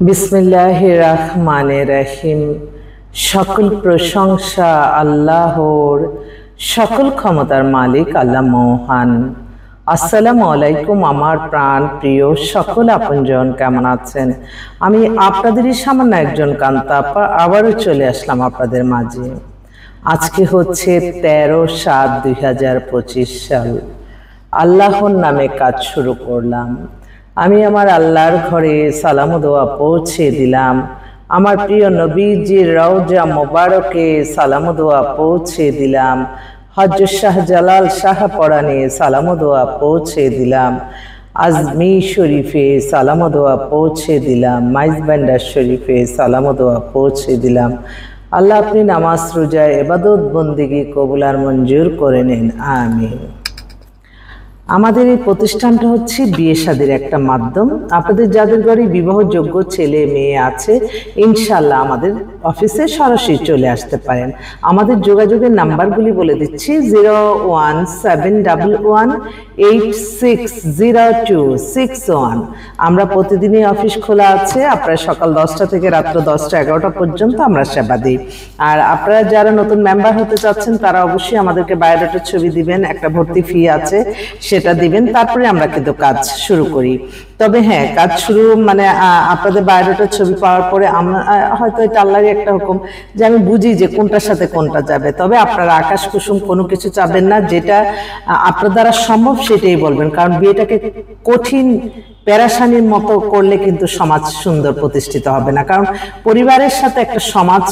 বিসমিল্লাহির রহমানির রহিম। সকল প্রশংসা আল্লাহর, সকল ক্ষমতার মালিক আল্লাহ মহান। আসসালামু আলাইকুম আমার প্রাণ প্রিয় সকল আপনজন, কেমন আছেন? আমি আপনাদেরই সামান্য একজন কান্তা আপা আবারও চলে আসলাম আপনাদের মাঝে। আজকে হচ্ছে 13/7/2025 সাল। আল্লাহর নামে কাজ শুরু করলাম। আমি আমার আল্লাহর ঘরে সালাম ও দোয়া পৌঁছে দিলাম। আমার প্রিয় নবীজির রওজা মোবারকে সালাম ও দোয়া পৌঁছে দিলাম। হযরত শাহজালাল শাহপরানে সালাম ও দোয়া পৌঁছে দিলাম। আজমির শরীফে সালাম ও দোয়া পৌঁছে দিলাম। মাইজবান্ডার শরীফে সালাম ও দোয়া পৌঁছে দিলাম। আল্লাহ আপনি নামাজ রোজা ইবাদত বন্দেগী কবুল আর মঞ্জুর করে নিন, আমিন। আমাদের এই প্রতিষ্ঠানটা হচ্ছে বিয়ে শাদীর একটা মাধ্যম। আপনাদের যাদের ঘরে বিবাহযোগ্য ছেলে মেয়ে আছে, ইনশাল্লাহ আমাদের অফিসে সরাসরি চলে আসতে পারেন। আমাদের যোগাযোগের নাম্বারগুলি বলে দিচ্ছি: 01711860261। আমরা প্রতিদিনই অফিস খোলা আছে। আপনারা সকাল 10টা থেকে রাত্র 10টা 11টা পর্যন্ত আমরা সেবা দিই। আর আপনারা যারা নতুন মেম্বার হতে চাচ্ছেন তারা অবশ্যই আমাদেরকে বায়োডাটার ছবি দিবেন, একটা ভর্তি ফি আছে সেটা দিবেন, তারপরে আমরা কিন্তু কাজ শুরু করি। তবে হ্যাঁ, কাজ শুরু মানে আপনাদের বায়োডাটার ছবি পাওয়ার পরে আমরা হয়তো এটা আল্লাহরই একটা হুকুম যে আমি বুঝি যে কোনটার সাথে কোনটা যাবে। তবে আপনারা আকাশ কুসুম কোনো কিছু চাবেন না, যেটা আপনার দ্বারা সম্ভব সেটাই বলবেন। কারণ বিয়েটাকে কঠিন প্যারাসানির মতো করলে কিন্তু সমাজ সুন্দর প্রতিষ্ঠিত হবে না। কারণ পরিবারের সাথে একটা সমাজ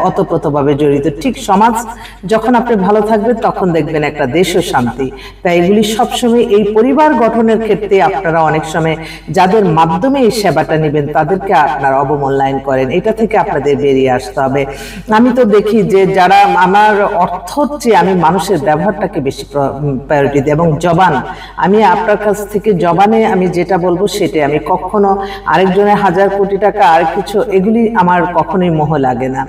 অতপ্রতভাবে জড়িত। ঠিক সমাজ যখন আপনি ভালো থাকবেন তখন দেখবেন একটা দেশও শান্তি। তাই এগুলি সবসময় এই পরিবার গঠনের ক্ষেত্রে আপনারা অনেক সময় যাদের মাধ্যমে এই সেবাটা নেবেন তাদেরকে আপনারা অবমূল্যায়ন করেন। এটা থেকে আপনাদের বেরিয়ে আসতে হবে। আমি তো দেখি যে যারা আমার অর্থর চেয়ে আমি মানুষের ব্যবহারটাকে বেশি প্রায়োরিটি দিই। এবং জবান, আমি আপনার কাছ থেকে জবানে আমি যেটা বলবো সেটাই। আমি কখনো আরেকজনের 1000 কোটি টাকা আর কিছু এগুলি আমার কখনোই মোহ লাগে না।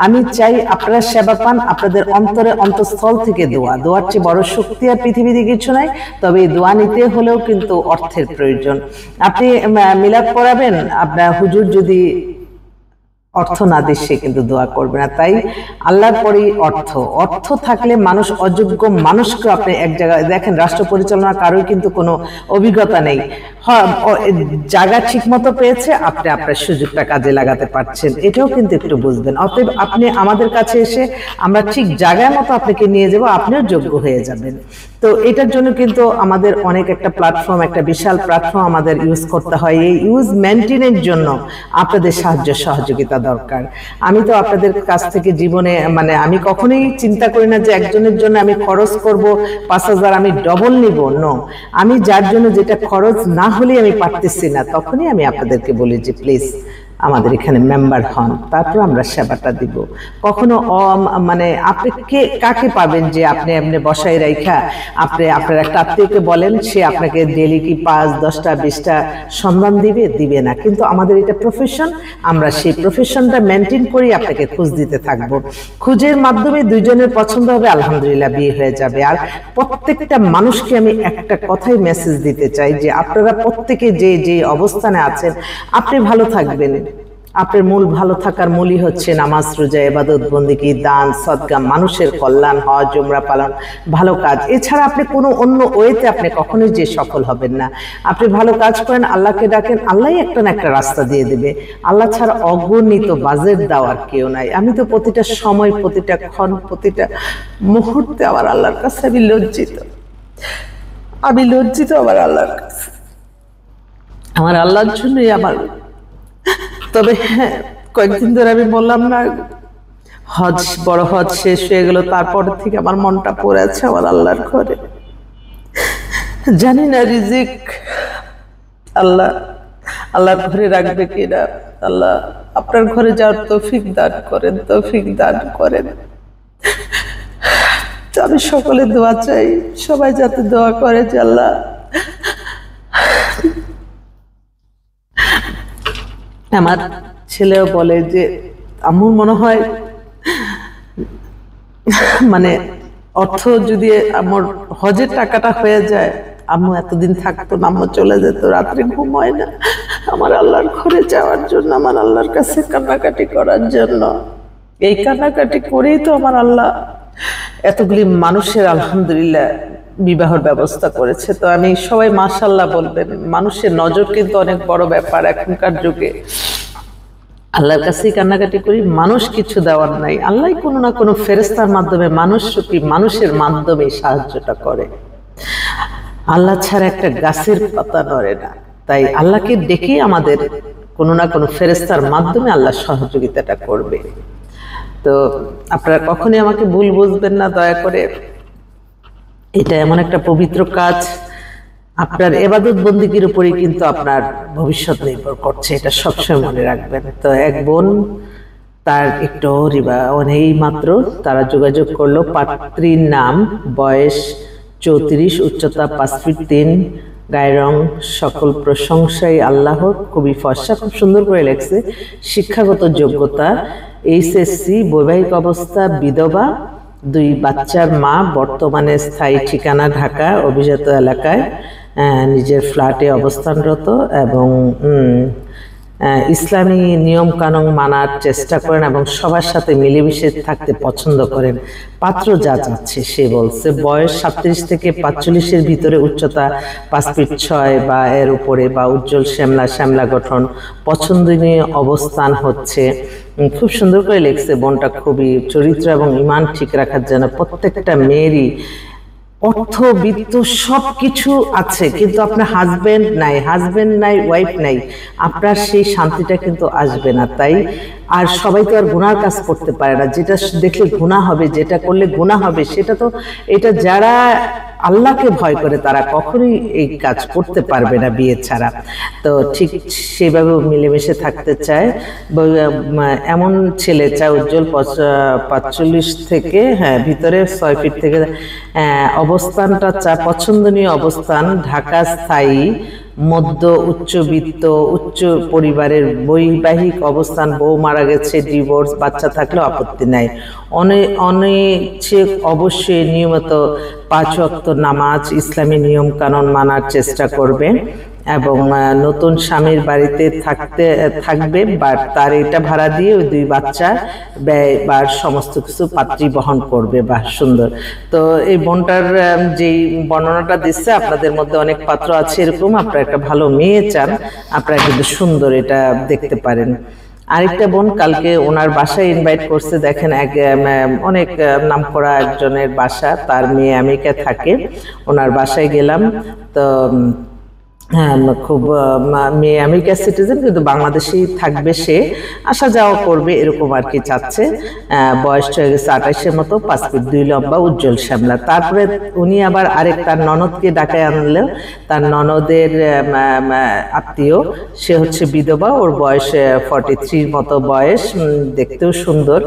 আমি চাই আপনারা সেবা পান, আপনাদের অন্তরে অন্তঃস্থল থেকে দোয়া। দোয়ার চেয়ে বড় শক্তি আর পৃথিবীতে কিছু নাই। তবে এই দোয়া নিতে হলেও কিন্তু অর্থের প্রয়োজন। আপনি মিলাদ পড়াবেন, আপনার হুজুর যদি অর্থ না দিয়ে সে কিন্তু দোয়া করবে না। তাই আল্লাহর পরেই অর্থ। অর্থ থাকলে মানুষ অযোগ্য মানুষকে আপনি এক জায়গায় দেখেন, রাষ্ট্র পরিচালনা কারোই কিন্তু কোনো অভিজ্ঞতা নেই, জায়গা ঠিক মতো পেয়েছে, আপনি আপনার সুযোগটা কাজে লাগাতে পারছেন, এটাও কিন্তু একটু বুঝবেন। অতএব আপনি আমাদের কাছে এসে আমরা ঠিক জায়গায় মতো আপনাকে নিয়ে যাব, আপনিও যোগ্য হয়ে যাবেন। তো এটার জন্য কিন্তু আমাদের অনেক একটা প্ল্যাটফর্ম, একটা বিশাল প্ল্যাটফর্ম আমাদের ইউজ করতে হয়। এই ইউজ মেনটেনের জন্য আপনাদের সাহায্য সহযোগিতা দরকার। আমি তো আপনাদের কাছ থেকে জীবনে মানে আমি কখনোই চিন্তা করি না যে একজনের জন্য আমি খরচ করব 5000 আমি ডবল নিব। নো, আমি যার জন্য যেটা খরচ না হলে আমি পারতেছি না, তখনই আমি আপনাদেরকে বলি যে প্লিজ আমাদের এখানে মেম্বার হন, তারপর আমরা সেবাটা দিব। কখনো মানে আপনি কাকে পাবেন যে আপনি এমনি বসাই রাইখা আপনি আপনার একটা আত্মীয়কে বলেন, সে আপনাকে ডেলি কি 5, 10টা, 20টা সন্ধান দিবে না। কিন্তু আমাদের এটা প্রফেশন, আমরা সেই প্রফেশনটা মেনটেন করি, আপনাকে খোঁজ দিতে থাকবো। খুঁজের মাধ্যমে দুইজনের পছন্দ হবে, আলহামদুলিল্লাহ বিয়ে হয়ে যাবে। আর প্রত্যেকটা মানুষকে আমি একটা কথাই মেসেজ দিতে চাই যে আপনারা প্রত্যেকে যে অবস্থানে আছেন, আপনি ভালো থাকবেন। আপনার মূল ভালো থাকার মূলই হচ্ছে নামাজ রোজা ইবাদত বন্দেগী, দান সদকা, মানুষের কল্যাণ, হজ উমরা পালন, ভালো কাজ। এছাড়া আপনি কোনো অন্য ওয়েতে আপনি কখনোই যে সফল হবেন না। আপনি ভালো কাজ করেন, আল্লাহকে ডাকেন, আল্লাহই একটা না একটা রাস্তা দিয়ে দেবে। আল্লাহ ছাড়া অগণিত বাজেট দেওয়ার কেউ নাই। আমি তো প্রতিটা সময়, প্রতিটা ক্ষণ, প্রতিটা মুহূর্তে আমার আল্লাহর কাছে আমি লজ্জিত আমার আল্লাহর কাছে, আমার আল্লাহর জন্যই আমার। তবে হ্যাঁ, কয়েকদিন ধরে আমি বললাম না, বড় হজ শেষ হয়ে গেল, তারপর থেকে আমার মনটা পড়ে আছে আমার আল্লাহর ঘরে। জানি না রিজিক আল্লাহর ঘরে রাখবে কিনা। আল্লাহ আপনার ঘরে যাওয়ার তৌফিক দান করেন। আমি সকলে দোয়া চাই, সবাই যাতে দোয়া করে যে আল্লাহ আমার ছেলেও বলে যে আমার মনে হয় মানে অর্থ যদি আমার হজের টাকাটা হয়ে যায়, আম্মু এতদিন থাকতো না, আম্মু চলে যেত, রাত্রে ঘুম হয় না। আমার আল্লাহর ঘরে যাওয়ার জন্য, আমার আল্লাহর কাছে কান্নাকাটি করার জন্য। এই কান্নাকাটি করেই তো আমার আল্লাহ এতগুলি মানুষের আলহামদুলিল্লাহ বিবাহের ব্যবস্থা করেছে। তো আমি সবাই মাশাআল্লাহ বলবেন। মানুষের নজর কিন্তু অনেক বড় ব্যাপার এখনকার যুগে। আল্লাহর কাছেই কান্নাকাটি করি, মানুষ কিছু দেওয়ার নাই। আল্লাহ কোনো না কোনো ফেরেশতার মাধ্যমে মানুষের মাধ্যমে সাহায্যটা করে। আল্লাহ ছাড়া একটা গাছের পাতা নড়ে না। তাই আল্লাহকে ডেকে আমাদের কোনো না কোনো ফেরেশতার মাধ্যমে আল্লাহ সহযোগিতাটা করবে। তো আপনারা কখনই আমাকে ভুল বুঝবেন না দয়া করে। এটা এমন একটা পবিত্র কাজ, আপনার ইবাদত বন্দেগীর উপরেই কিন্তু আপনার ভবিষ্যৎ নির্ভর করছে, এটা সবসময় মনে রাখবেন। তো এক বোন, তার একটু এই মাত্র তারা যোগাযোগ করলো। পাত্রীর নাম, বয়স 34, উচ্চতা 5 ফিট 3, গায়ের রং সকল প্রশংসাই আল্লাহর, খুবই ফর্সা, খুব সুন্দর করে লেখছে। শিক্ষাগত যোগ্যতা HSC, বৈবাহিক অবস্থা বিধবা, 2 বাচ্চার মা, বর্তমানে স্থায়ী ঠিকানা ঢাকা, অভিজাত এলাকায় নিজের ফ্ল্যাটে অবস্থানরত এবং ইসলামী নিয়ম কানুন মানার চেষ্টা করেন এবং সবার সাথে মিলেমিশে থাকতে পছন্দ করেন। পাত্র যা চাচ্ছে সে বলছে, বয়স 37 থেকে 45-এর ভিতরে, উচ্চতা 5 ফিট 6 বা এর উপরে, বা উজ্জ্বল শ্যামলা গঠন, পছন্দনীয় অবস্থান হচ্ছে। খুব সুন্দর করে লিখছে বোনটা, খুবই চরিত্র এবং ঈমান ঠিক রাখার জন্য। প্রত্যেকটা মেয়েরই অর্থ বিত্ত সব কিছু আছে, কিন্তু আপনার হাজবেন্ড নাই, ওয়াইফ নাই, আপনার সেই শান্তিটা কিন্তু আসবে না। তাই আর সবাই তো আর গুনার কাজ করতে পারে না। যেটা দেখলে গুনাহ হবে, যেটা করলে গুনাহ হবে, সেটা তো, এটা যারা আল্লাহকে ভয় করে তারা কখনোই এই কাজ করতে পারবে না বিয়ে ছাড়া। তো ঠিক সেভাবে মিলেমিশে থাকতে চায়, এমন ছেলে চায়। উজ্জ্বল 45 থেকে ভিতরে 6 ফিট থেকে, অবস্থানটা চায় পছন্দনীয় অবস্থান ঢাকা, স্থায়ী, মধ্য উচ্চবিত্ত, উচ্চ পরিবারের, বৈবাহিক অবস্থান, বউ মারা গেছে, ডিভোর্স, বাচ্চা থাকলেও আপত্তি নাই। অনেক অবশ্যই নিয়মিত 5 ওয়াক্ত নামাজ, ইসলামী নিয়ম কানুন মানার চেষ্টা করবে এবং নতুন স্বামীর বাড়িতে থাকবে, বা তার এটা ভাড়া দিয়ে ওই 2 বাচ্চা ব্যয় বা সমস্ত কিছু পাত্রী বহন করবে। বা সুন্দর। তো এই বোনটার যেই বর্ণনাটা দিচ্ছে, আপনাদের মধ্যে অনেক পাত্র আছে এরকম, আপনারা একটা ভালো মেয়ে চান, আপনারা কিন্তু সুন্দর এটা দেখতে পারেন। আরেকটা বোন কালকে ওনার বাসায় ইনভাইট করছে, দেখেন অনেক নামকরা একজনের বাসা, তার মেয়ে আমেরিকা থাকে, ওনার বাসায় গেলাম। তো খুব মেয়ে আমেরিকার সিটিজেন, কিন্তু বাংলাদেশেই থাকবে, সে আসা যাওয়া করবে এরকম আর কি চাচ্ছে। বয়স হয়ে গেছে 28-এর মতো, 5 ফিট 2 লম্বা, উজ্জ্বল শ্যামলা। তারপরে উনি আবার তার ননদকে ডাকায় আনলেও, তার ননদের আত্মীয়, সে হচ্ছে বিধবা, ওর বয়স 43 মতো বয়স, দেখতেও সুন্দর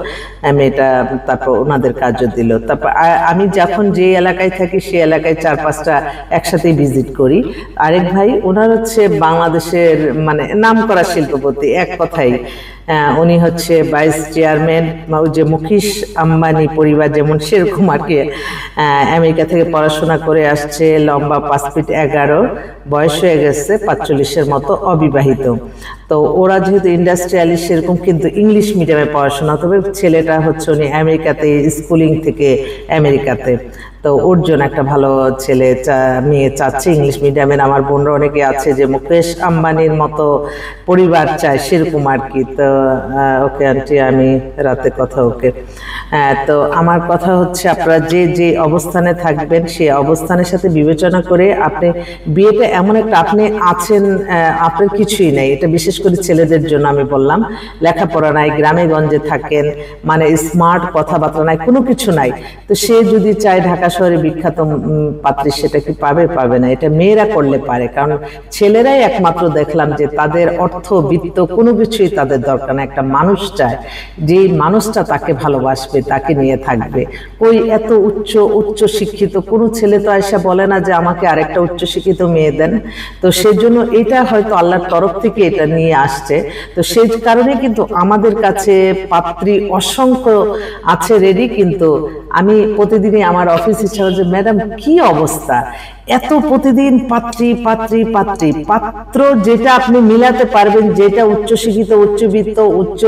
মেয়েটা। তারপর ওনাদের কাজও দিল। তারপর আমি যখন যে এলাকায় থাকি সেই এলাকায় 4-5টা একসাথেই ভিজিট করি। আরেক ভাই, ওনার হচ্ছে বাংলাদেশের নামকরা শিল্পপতি, এক কথাই উনি হচ্ছে ভাইস চেয়ারম্যান, ওই যে মুকেশ আম্বানি পরিবার যেমন, সেরকম আর কি। আমেরিকা থেকে পড়াশোনা করে আসছে, লম্বা 5 ফিট 11, বয়স হয়ে গেছে 45-এর মতো, অবিবাহিত। তো ওরা যেহেতু ইন্ডাস্ট্রিয়ালিস্ট সেরকম, কিন্তু ইংলিশ মিডিয়ামে পড়াশোনা, তবে ছেলেটা হচ্ছে উনি আমেরিকাতে স্কুলিং থেকে আমেরিকাতে। তো ওর জন্য একটা ভালো ছেলে মেয়ে চাচ্ছে ইংলিশ মিডিয়ামের। আমার বোনরা অনেকে আছে যে মুকেশ আম্বানির মতো পরিবার চায়, সেরকম আর কি। তো ওকে আন্টি, আমি রাতে কথা ওকে। তো আমার কথা হচ্ছে, আপনারা যে অবস্থানে থাকবেন সেই অবস্থানের সাথে বিবেচনা করে আপনি বিয়েটা এমন একটা, আপনি আছেন, আপনার কিছুই নাই, এটা বিশেষ করে ছেলেদের জন্য আমি বললাম, লেখাপড়া নাই, গ্রামে গঞ্জে থাকেন, স্মার্ট কথাবার্তা নাই, কোনো কিছু নাই। তো সে যদি চায় ঢাকা শহরে বিখ্যাত পাত্রী, সেটা কি পাবে না। এটা মেয়েরা করলে পারে, কারণ ছেলেরাই একমাত্র দেখলাম যে তাদের অর্থ বিত্ত কোনো কিছুই তাদের দরকার না। একটা মানুষ চায়, যে মানুষটা তাকে ভালোবাসবে, তাকে নিয়ে থাকবে। ওই এত উচ্চ শিক্ষিত কোনো ছেলে তো এসে বলে না যে আমাকে আরেকটা উচ্চ শিক্ষিত মেয়ে দেন। তো সেজন্য এটা হয়তো আল্লাহর তরফ থেকে এটা নিয়ে আসছে। তো সেই কারণে কিন্তু আমাদের কাছে পাত্রী অসংখ্য আছে রেডি। কিন্তু আমি প্রতিদিনই আমার অফিস ইচ্ছা যে ম্যাডাম কি অবস্থা, এত প্রতিদিন পাত্রী পাত্রী পাত্রী পাত্র যেটা আপনি মিলাতে পারবেন, যেটা উচ্চশিক্ষিত, উচ্চবিত্ত, উচ্চ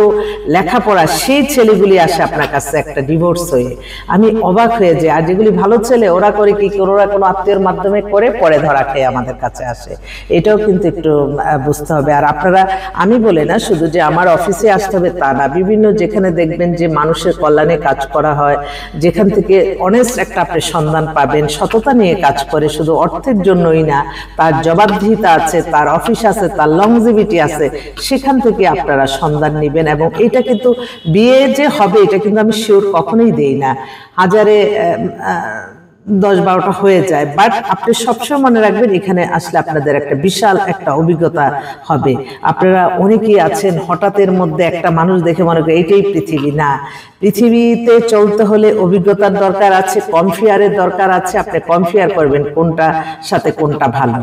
লেখাপড়া, সেই ছেলেগুলি আসে আপনার কাছে একটা ডিভোর্স হয়ে। আমি অবাক হয়ে যাই। আর যেগুলি ভালো ছেলে ওরা করে কি, ওরা কোনো আত্মীয়র মাধ্যমে করে পরে ধরা খেয়ে আমাদের কাছে আসে। এটাও কিন্তু একটু বুঝতে হবে। আর আপনারা, আমি বলি না শুধু যে আমার অফিসে আসতে হবে তা না, বিভিন্ন যেখানে দেখবেন যে মানুষের কল্যাণে কাজ করা হয়, যেখান থেকে অনেস্ট একটা আপনি সন্ধান পাবেন, সততা নিয়ে কাজ করে, শুধু অর্থের জন্যই না, তার জবাবদিহিতা আছে, তার অফিস আছে, তার লংজিভিটি আছে, সেখান থেকে আপনারা সন্ধান নেবেন। এবং এটা কিন্তু বিয়ে যে হবে এটা কিন্তু আমি শিওর কখনোই দেই না, হাজারে 10-12টা হয়ে যায়, বাট আপনি সবসময় মনে রাখবেন এখানে আসলে আপনাদের একটা বিশাল একটা অভিজ্ঞতা হবে। আপনারা অনেকেই আছেন হঠাৎের মধ্যে একটা মানুষ দেখে মনে করেন এইটাই পৃথিবী। না, পৃথিবীতে চলতে হলে অভিজ্ঞতার দরকার আছে, কনফিয়ারের দরকার আছে। আপনি কনফিয়ার করবেন কোনটা সাথে কোনটা ভালো।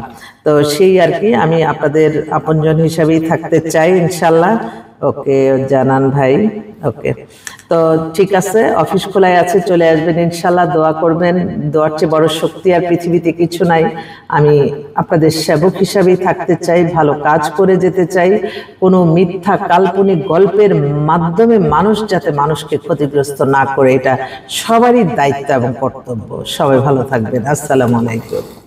তো সেই আর কি, আমি আপনাদের আপনজন হিসাবেই থাকতে চাই ইনশাল্লাহ। ওকে জানান ভাই, ওকে। তো ঠিক আছে, অফিস খোলাই আছে, চলে আসবেন ইনশাল্লাহ। দোয়া করবেন, দোয়ার চেয়ে বড় শক্তি আর পৃথিবীতে কিছু নাই। আমি আপনাদের সেবক হিসাবেই থাকতে চাই, ভালো কাজ করে যেতে চাই। কোনো মিথ্যা কাল্পনিক গল্পের মাধ্যমে মানুষ যাতে মানুষকে ক্ষতিগ্রস্ত না করে, এটা সবারই দায়িত্ব এবং কর্তব্য। সবাই ভালো থাকবেন। আসসালামু আলাইকুম।